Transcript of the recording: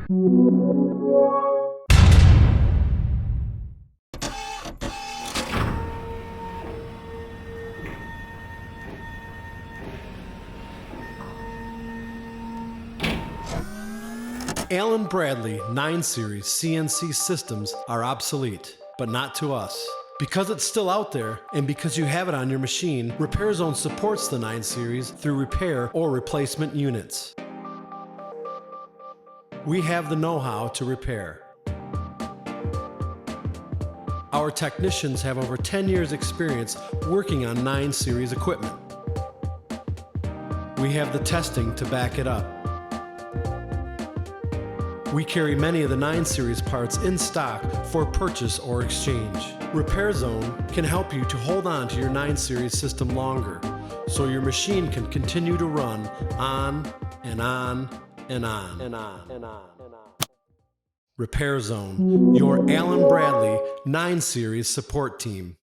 Allen Bradley 9 Series CNC systems are obsolete, but not to us. Because it's still out there, and because you have it on your machine, Repair Zone supports the 9 Series through repair or replacement units. We have the know-how to repair. Our technicians have over 10 years experience working on 9 Series equipment. We have the testing to back it up. We carry many of the 9 Series parts in stock for purchase or exchange. Repair Zone can help you to hold on to your 9 Series system longer, so your machine can continue to run on and on and on and on and on and on. Repair Zone, your Allen Bradley 9 Series support team.